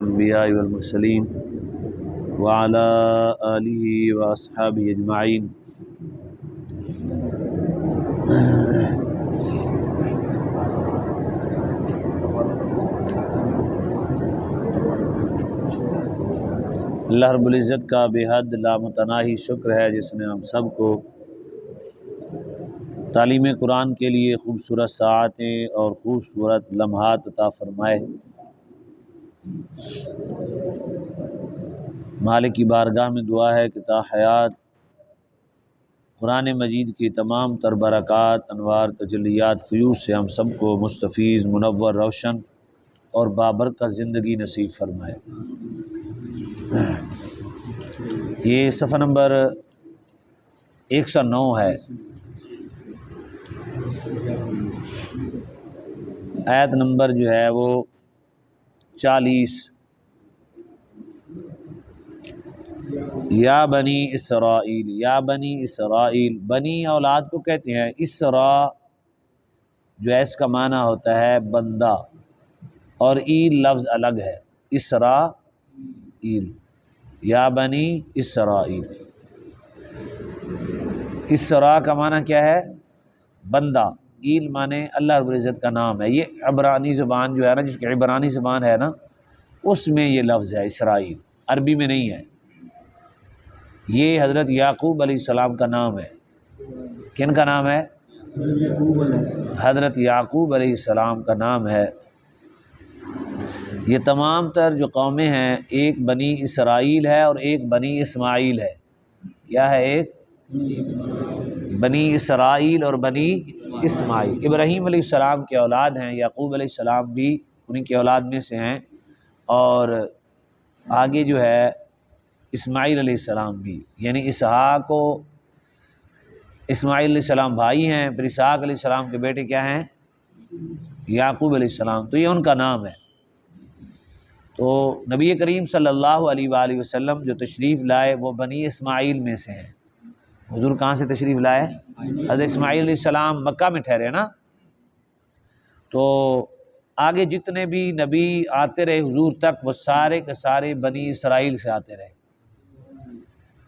الانبیاء والمرسلین وعلی آلہ واصحابہ اجمعین۔ اللہ رب العزت کا بے حد لامتناہی شکر ہے جس نے ہم سب کو تعلیم قرآن کے لیے خوبصورت ساعتیں اور خوبصورت لمحات عطا فرمائے۔ مالک کی بارگاہ میں دعا ہے کہ تا حیات قرآن مجید کی تمام تر برکات، انوار، تجلیات، فیوز سے ہم سب کو مستفیض، منور، روشن اور بابرکت زندگی نصیب فرمائے۔ یہ صفحہ نمبر 109 ہے، آیت نمبر جو ہے وہ 40۔ یا بنی اسرائیل، یا بنی اسرائیل، بنی اولاد کو کہتے ہیں۔ اسرا جو ہے اس کا معنی ہوتا ہے بندہ، اور ایل لفظ الگ ہے، اسرائیل، یا بنی اسرائیل۔ اسرا کا معنی کیا ہے؟ بندہ۔ ایل معنی اللہ رب العزت کا نام ہے۔ یہ عبرانی زبان جو ہے نا، جس کی عبرانی زبان ہے نا، اس میں یہ لفظ ہے اسرائیل، عربی میں نہیں ہے۔ یہ حضرت یعقوب علیہ السلام کا نام ہے۔ کن کا نام ہے؟ حضرت یعقوب علیہ السلام کا نام ہے۔ یہ تمام تر جو قومیں ہیں، ایک بنی اسرائیل ہے اور ایک بنی اسماعیل ہے۔ کیا ہے؟ ایک بنی اسرائیل اور بنی اسماعیل۔ ابراہیم علیہ السلام کے اولاد ہیں، یعقوب علیہ السلام بھی انہیں کے اولاد میں سے ہیں، اور آگے جو ہے اسماعیل علیہ السلام بھی، یعنی اسحاق کو اسماعیل علیہ السلام بھائی ہیں، پھر اسحاق علیہ السلام کے بیٹے کیا ہیں؟ یعقوب علیہ السلام، تو یہ ان کا نام ہے۔ تو نبی کریم صلی اللہ علیہ وآلہ وسلم جو تشریف لائے وہ بنی اسماعیل میں سے ہیں۔ حضور کہاں سے تشریف لائے؟ حضرت اسماعیل علیہ السلام مکہ میں ٹھہرے نا، تو آگے جتنے بھی نبی آتے رہے حضور تک، وہ سارے کے سارے بنی اسرائیل سے آتے رہے،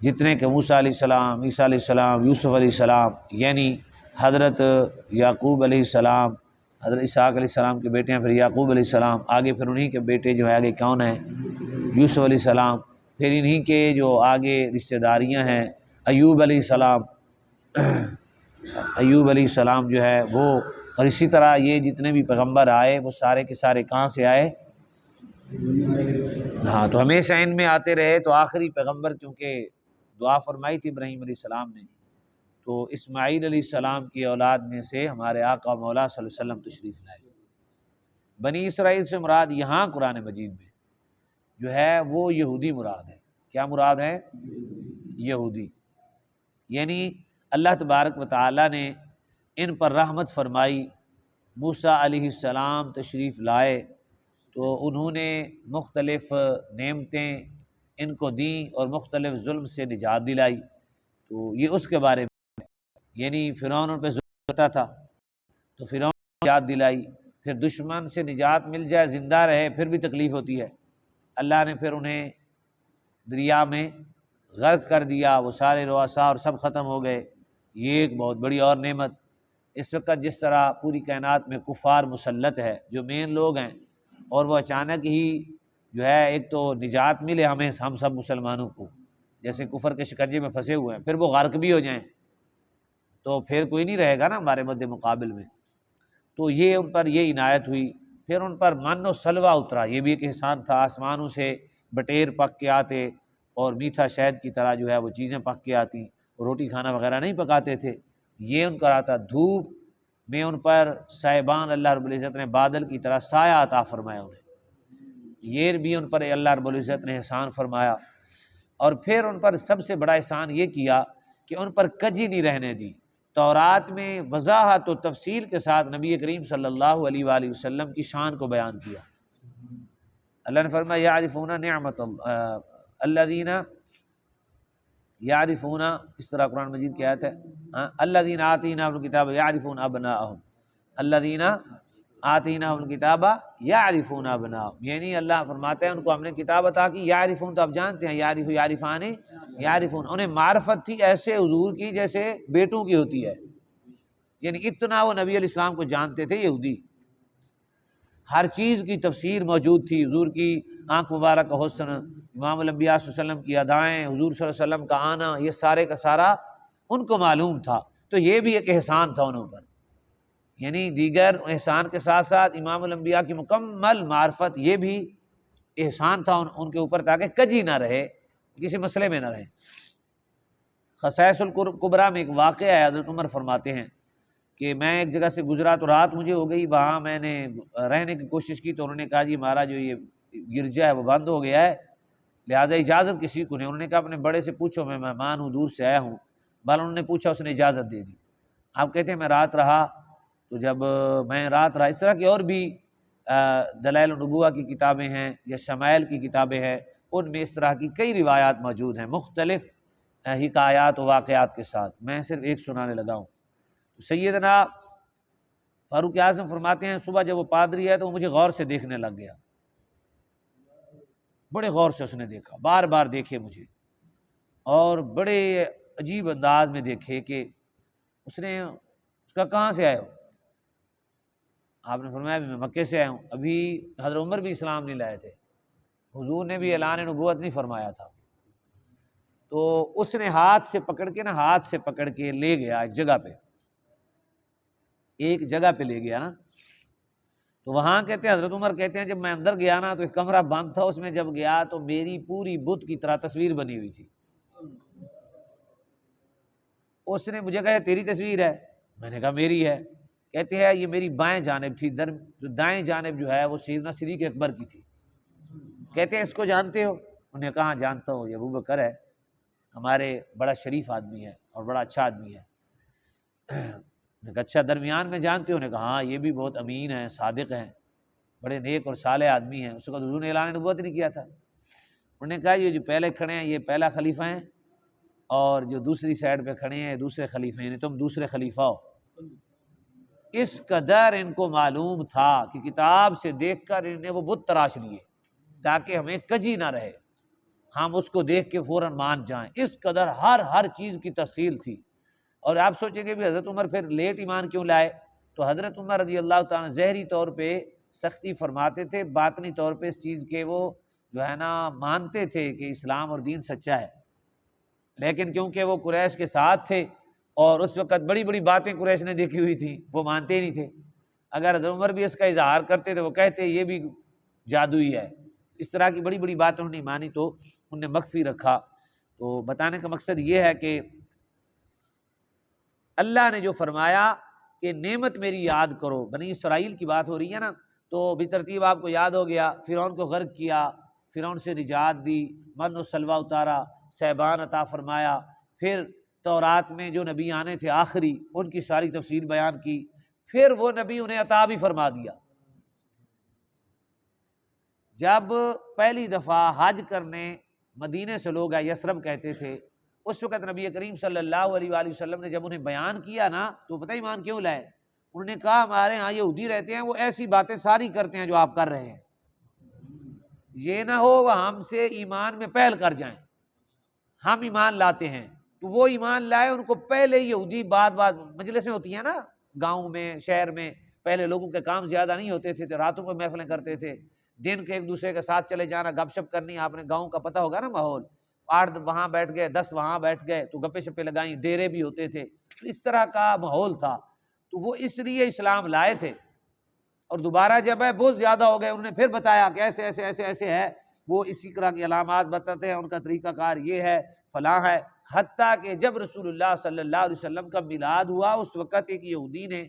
جتنے کہ موسیٰ علیہ السلام، عیسیٰ علیہ السلام، یوسف علیہ السلام، یعنی حضرت یعقوب علیہ السلام، حضرت اسحاق علیہ السلام کے بیٹے ہیں، پھر یعقوب علیہ السلام، آگے پھر انہی کے بیٹے جو ہے آگے کون ہیں؟ یوسف علیہ السلام، پھر انہی کے جو آگے رشتہ داریاں ہیں، ایوب علیہ السلام، ایوب علیہ السلام جو ہے وہ، اور اسی طرح یہ جتنے بھی پیغمبر آئے وہ سارے کے سارے کہاں سے آئے؟ ہاں، تو ہمیشہ ان میں آتے رہے۔ تو آخری پیغمبر کیونکہ دعا فرمائی تھی ابراہیم علیہ السلام نے، تو اسماعیل علیہ السلام کی اولاد میں سے ہمارے آقا مولا صلی اللہ علیہ وسلم تشریف لائے۔ بنی اسرائیل سے مراد یہاں قرآن مجید میں جو ہے وہ یہودی مراد ہے۔ کیا مراد ہے؟ یہودی، یعنی اللہ تبارک و تعالیٰ نے ان پر رحمت فرمائی۔ موسیٰ علیہ السلام تشریف لائے تو انہوں نے مختلف نعمتیں ان کو دیں اور مختلف ظلم سے نجات دلائی۔ تو یہ اس کے بارے میں، یعنی فرعون ان پہ ظلم کرتا تھا تو فرعون کو نجات دلائی، پھر دشمن سے نجات مل جائے، زندہ رہے، پھر بھی تکلیف ہوتی ہے، اللہ نے پھر انہیں دریا میں غرق کر دیا، وہ سارے رؤساء اور سب ختم ہو گئے۔ یہ ایک بہت بڑی اور نعمت۔ اس وقت جس طرح پوری کائنات میں کفار مسلط ہے، جو مین لوگ ہیں، اور وہ اچانک ہی جو ہے ایک تو نجات ملے ہمیں، ہم سب مسلمانوں کو، جیسے کفر کے شکنجے میں پھنسے ہوئے ہیں، پھر وہ غرق بھی ہو جائیں تو پھر کوئی نہیں رہے گا نا ہمارے مد مقابل میں۔ تو یہ ان پر یہ عنایت ہوئی، پھر ان پر من و سلوہ اترا، یہ بھی ایک احسان تھا۔ آسمانوں سے بٹیر پک کے آتے اور میٹھا شہد کی طرح جو ہے وہ چیزیں پک کے آتی، روٹی کھانا وغیرہ نہیں پکاتے تھے، یہ ان کا آتا۔ دھوپ میں ان پر سائبان اللہ رب العزت نے بادل کی طرح سایہ عطا فرمایا انہیں، یہ بھی ان پر اللہ رب العزت نے احسان فرمایا۔ اور پھر ان پر سب سے بڑا احسان یہ کیا کہ ان پر کجی نہیں رہنے دی۔ تورات میں وضاحت و تفصیل کے ساتھ نبی کریم صلی اللہ علیہ وآلہ وسلم کی شان کو بیان کیا۔ اللہ نے فرمایا یعرفون نعمت الذین یعرفون، اس طرح قرآن مجید کی آیت ہے، الذین آتیناہم الکتاب یعرفون ابناءہم الذین آتینا الکتاب یعرفون ابناء، یعنی اللہ فرماتے ہیں ان کو ہم نے کتاب عطا کی، یعرفون تو آپ جانتے ہیں، یعرف یعرفان یعرفون، انہیں معرفت تھی ایسے حضور کی جیسے بیٹوں کی ہوتی ہے، یعنی اتنا وہ نبی علیہ السلام کو جانتے تھے یہودی، ہر چیز کی تفسیر موجود تھی، حضور کی آنکھ مبارک کا حسن، امام الانبیاء صلی اللہ علیہ وسلم کی ادائیں، حضور صلی اللہ علیہ وسلم کا آنا، یہ سارے کا سارا ان کو معلوم تھا، تو یہ بھی ایک احسان تھا انہوں پر، یعنی دیگر احسان کے ساتھ ساتھ امام الانبیاء کی مکمل معرفت یہ بھی احسان تھا ان کے اوپر، تاکہ کجی نہ رہے، کسی مسئلے میں نہ رہے۔ خصائص الکبریٰ میں ایک واقعہ ہے، حضرت عمر فرماتے ہیں کہ میں ایک جگہ سے گزرا تو رات مجھے ہو گئی، وہاں میں نے رہنے کی کوشش کی تو انہوں نے کہا جی ہمارا جو یہ گرجا ہے وہ بند ہو گیا ہے، لہٰذا اجازت کسی کو نہیں، انہوں نے کہا اپنے بڑے سے پوچھو، میں مہمان ہوں، دور سے آیا ہوں، بل انہوں نے پوچھا، اس نے اجازت دے دی۔ آپ کہتے ہیں میں رات رہا، تو جب میں رات رہا، اس طرح کی اور بھی دلائل النبوہ کی کتابیں ہیں یا شمائل کی کتابیں ہیں، ان میں اس طرح کی کئی روایات موجود ہیں مختلف حکایات و واقعات کے ساتھ، میں صرف ایک سنانے لگا ہوں۔ سیدنا فاروق اعظم فرماتے ہیں صبح جب وہ پادری ہے تو وہ مجھے غور سے دیکھنے لگ گیا، بڑے غور سے اس نے دیکھا، بار بار دیکھے مجھے، اور بڑے عجیب انداز میں دیکھے کہ اس کا کہاں سے آئے ہو؟ آپ نے فرمایا میں مکے سے آیا ہوں، ابھی حضرت عمر بھی اسلام نہیں لائے تھے، حضور نے بھی اعلان نبوت نہیں فرمایا تھا، تو اس نے ہاتھ سے پکڑ کے لے گیا ایک جگہ پہ لے گیا نا، تو وہاں کہتے ہیں حضرت عمر کہتے ہیں جب میں اندر گیا نا تو ایک کمرہ بند تھا، اس میں جب گیا تو میری پوری بت کی طرح تصویر بنی ہوئی تھی، اس نے مجھے کہا تیری تصویر ہے؟ میں نے کہا میری ہے، کہتے ہیں یہ میری بائیں جانب تھی، جو دائیں جانب جو ہے وہ سیدنا صدیق اکبر کی تھی، کہتے ہیں اس کو جانتے ہو؟ انہوں نے کہا جانتا ہوں، یہ ابوبکر ہے، ہمارے بڑا شریف آدمی ہے اور بڑا اچھا آدمی ہے۔ نے کہا اچھا درمیان میں جانتے ہو؟ نے کہا ہاں یہ بھی بہت امین ہیں، صادق ہیں، بڑے نیک اور صالح آدمی ہیں، اس وقت حضور نے اعلان نبوت نہیں کیا تھا۔ انہوں نے کہا یہ جو پہلے کھڑے ہیں یہ پہلا خلیفہ ہیں، اور جو دوسری سائڈ پہ کھڑے ہیں یہ دوسرے خلیفہ ہیں، یعنی تم دوسرے خلیفہ ہو۔ اس قدر ان کو معلوم تھا کہ کتاب سے دیکھ کر انہوں نے وہ بت تراش لیے تاکہ ہمیں کجی نہ رہے، ہم اس کو دیکھ کے فوراً مان جائیں، اس قدر ہر چیز کی تفصیل تھی۔ اور آپ سوچیں گے بھی حضرت عمر پھر لیٹ ایمان کیوں لائے؟ تو حضرت عمر رضی اللہ تعالیٰ ظاہری طور پہ سختی فرماتے تھے، باطنی طور پہ اس چیز کے وہ جو ہے نا مانتے تھے کہ اسلام اور دین سچا ہے، لیکن کیونکہ وہ قریش کے ساتھ تھے اور اس وقت بڑی بڑی باتیں قریش نے دیکھی ہوئی تھیں، وہ مانتے ہی نہیں تھے۔ اگر حضرت عمر بھی اس کا اظہار کرتے تھے وہ کہتے یہ بھی جادوئی ہے، اس طرح کی بڑی بڑی باتیں انہوں نے مانی تو انہوں نے مخفی رکھا۔ تو بتانے کا مقصد یہ ہے کہ اللہ نے جو فرمایا کہ نعمت میری یاد کرو، بنی اسرائیل کی بات ہو رہی ہے نا، تو بترتیب آپ کو یاد ہو گیا، فرعون کو غرق کیا، فرعون سے نجات دی، من و سلوہ اتارا، صیبان عطا فرمایا، پھر تورات میں جو نبی آنے تھے آخری ان کی ساری تفصیل بیان کی، پھر وہ نبی انہیں عطا بھی فرما دیا۔ جب پہلی دفعہ حج کرنے مدینے سے لوگ آئے، یثرب کہتے تھے، اس وقت نبی کریم صلی اللہ علیہ وآلہ وسلم نے جب انہیں بیان کیا نا تو پتہ ایمان کیوں لائے؟ انہوں نے کہا ہمارے ہاں یہودی رہتے ہیں، وہ ایسی باتیں ساری کرتے ہیں جو آپ کر رہے ہیں، یہ نہ ہو وہ ہم سے ایمان میں پہل کر جائیں، ہم ایمان لاتے ہیں تو وہ ایمان لائے، ان کو پہلے یہودی بات مجلسیں ہوتی ہیں نا گاؤں میں شہر میں، پہلے لوگوں کے کام زیادہ نہیں ہوتے تھے تو راتوں کو محفلیں کرتے تھے، دن کے ایک دوسرے کے ساتھ چلے جانا، گپ شپ کرنی، آپ نے گاؤں کا پتہ ہوگا نا ماحول، 8 وہاں بیٹھ گئے، 10 وہاں بیٹھ گئے تو گپے شپے لگائیں، ڈیرے بھی ہوتے تھے، اس طرح کا ماحول تھا، تو وہ اس لیے اسلام لائے تھے، اور دوبارہ جب ہے بہت زیادہ ہو گئے، انہوں نے پھر بتایا کہ ایسے ایسے ایسے ایسے ہے، وہ اسی طرح کی علامات بتاتے ہیں، ان کا طریقہ کار یہ ہے، فلاں ہے، حتیٰ کہ جب رسول اللہ صلی اللہ علیہ وسلم کا میلاد ہوا اس وقت ایک یہودی نے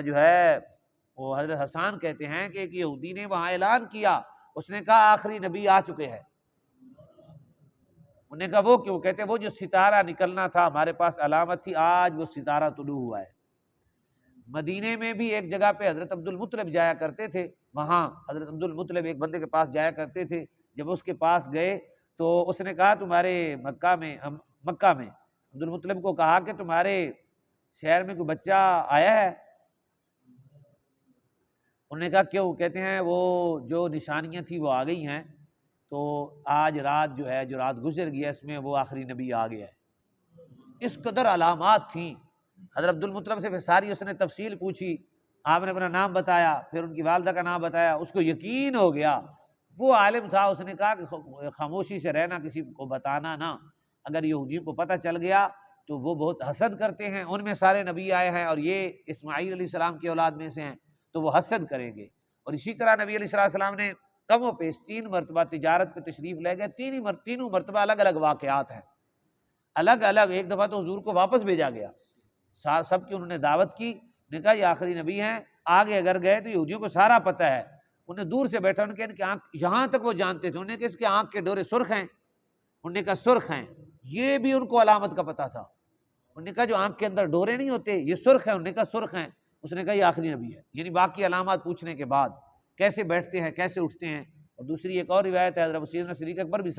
جو ہے وہ حضرت حسان کہتے ہیں کہ ایک یہودی نے وہاں اعلان کیا، اس نے کہا آخری نبی آ چکے ہیں، انہوں نے کہا وہ کیوں؟ کہتے وہ جو ستارہ نکلنا تھا ہمارے پاس علامت تھی، آج وہ ستارہ طلوع ہوا ہے۔ مدینے میں بھی ایک جگہ پہ حضرت عبد المطلب جایا کرتے تھے، وہاں حضرت عبد المطلب ایک بندے کے پاس جایا کرتے تھے، جب اس کے پاس گئے تو اس نے کہا تمہارے مکہ میں عبد المطلب کو کہا کہ تمہارے شہر میں کوئی بچہ آیا ہے؟ انہوں نے کہا کیوں؟ کہتے ہیں وہ جو نشانیاں تھیں وہ آ گئی ہیں، تو آج رات جو ہے، جو رات گزر گیا اس میں وہ آخری نبی آ گیا ہے۔ اس قدر علامات تھیں۔ حضرت عبد المطلب سے پھر ساری اس نے تفصیل پوچھی، آپ نے اپنا نام بتایا، پھر ان کی والدہ کا نام بتایا، اس کو یقین ہو گیا۔ وہ عالم تھا، اس نے کہا کہ خاموشی سے رہنا، کسی کو بتانا نہ، اگر یہودیوں کو پتہ چل گیا تو وہ بہت حسد کرتے ہیں، ان میں سارے نبی آئے ہیں اور یہ اسماعیل علیہ السلام کی اولاد میں سے ہیں، تو وہ حسد کریں گے۔ اور اسی طرح نبی علیہ السلام نے کم و بیش 3 مرتبہ تجارت پہ تشریف لے گئے، تینوں مرتبہ الگ الگ واقعات ہیں، الگ الگ۔ ایک دفعہ تو حضور کو واپس بھیجا گیا، سب کی انہوں نے دعوت کی، نے کہا یہ آخری نبی ہیں، آگے اگر گئے تو یہودیوں کو سارا پتہ ہے۔ انہیں دور سے بیٹھا، ان کے ان کی آنکھ، یہاں تک وہ جانتے تھے، انہوں نے کہا اس کے آنکھ کے ڈورے سرخ ہیں، انہوں نے کہا سرخ ہیں، یہ بھی ان کو علامت کا پتہ تھا۔ انہوں نے کہا جو آنکھ کے اندر ڈورے نہیں ہوتے یہ سرخ ہیں، انہوں نے کہا سرخ ہیں، اس نے کہا یہ آخری نبی ہے۔ یعنی باقی علامات پوچھنے کے بعد کیسے بیٹھتے ہیں، کیسے اٹھتے ہیں۔ اور دوسری ایک اور روایت ہے، حضرت سیدنا صدیق اکبر بھی